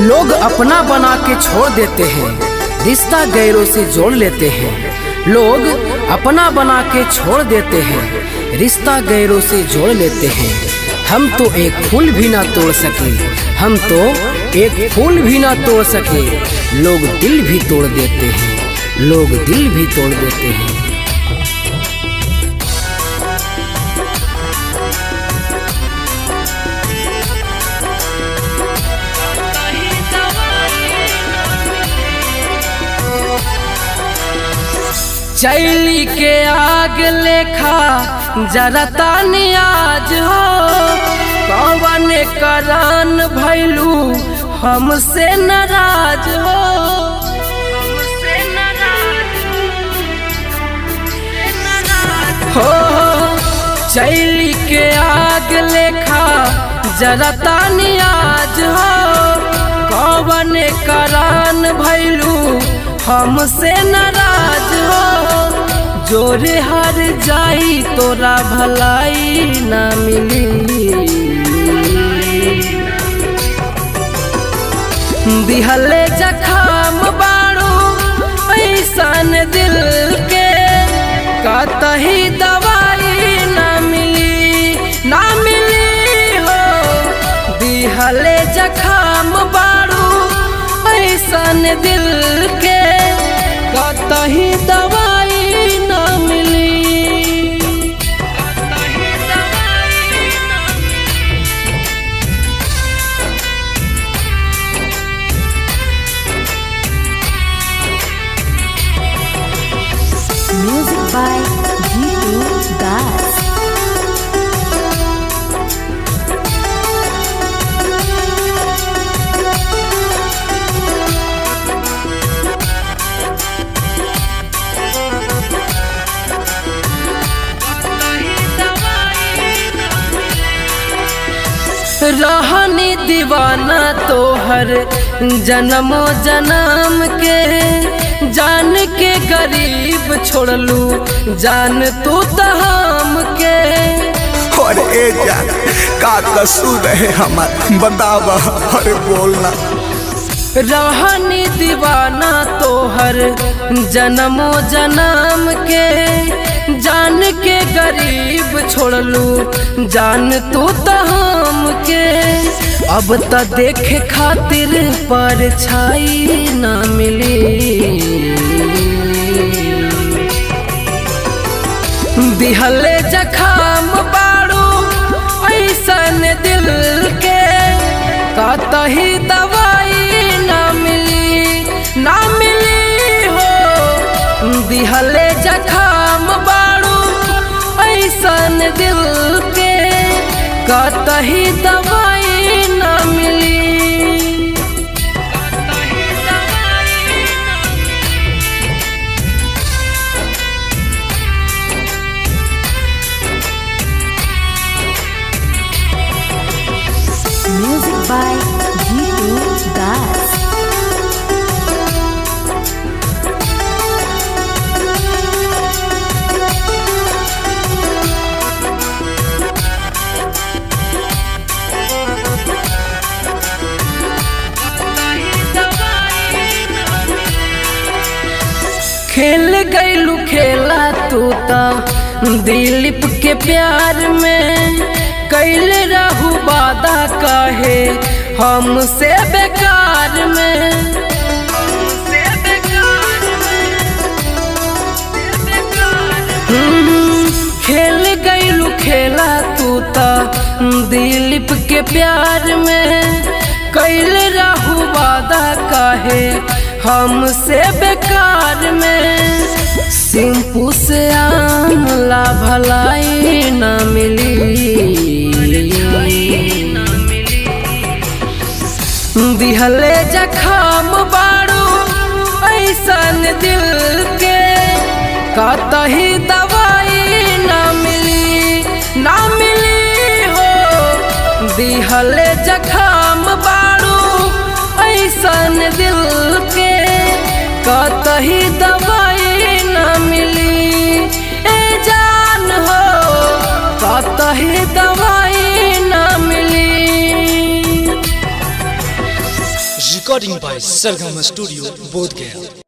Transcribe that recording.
लोग अपना बना के छोड़ देते हैं, रिश्ता गैरों से जोड़ लेते हैं। लोग अपना बना के छोड़ देते हैं, रिश्ता गैरों से जोड़ लेते हैं। हम तो एक फूल भी ना तोड़ सके, हम तो एक फूल भी ना तोड़ सके। लोग दिल भी तोड़ देते हैं, लोग दिल भी तोड़ देते हैं। चैली के आग लेखा जरता नियाज हो, कौन करान भैलू हमसे नाराज हो। हो चैली के आग लेखा जरता नियाज हो, कौन करान भैलू हमसे नाराज हो। जोरे हार जाई तोरा भलाई ना मिली, दिहले जखम बाड़ू ऐसन दिल के, कतही दवाई ना मिली, ना मिली हो। दिहले जखम बाड़ू ऐसन दिल के, कतही दवाई ना मिली। Music by Jitu Das. रहनी दीवाना तोहर जन्मो जन्म के, जान के गरीब छोड़लू जान तू त हमके। और ए जान का कसूर है हमार, बतावा अरे बोलना। रहनी दीवाना तोहर जन्मो जन्म के, जान के गरीब छोड़लू जान तू त हमके। अब त देखे खातिर परछाई ना मिली, दिहले जखम बाड़ू ऐसन दिल के, कतही दवाई ना मिली, ना मिली हो। दिहले जखम बाड़ू ऐसन दिल के, कतही दवाई ना मिली। Music by Jitu Das. खेल गईलू खेला तू ता दिलीप के प्यार में, कैल रहू वादा काहे हमसे बेकार में। खेल गईलू खेला तू ता दिलीप के प्यार में, कैल रहू वादा काहे हमसे बेकार में। सिंपू से आमला भलाई ना मिली, दिहले जखम बाड़ू ऐसन दिल के, कतही दवाई ना मिली, ना मिली हो। दिहले जखम बाड़ू ऐसन दिल के, कतही दवाई ना मिली। ए जान हो कतही दवाई ना मिली। Recording by Sargama Studio, Bodh Gaya.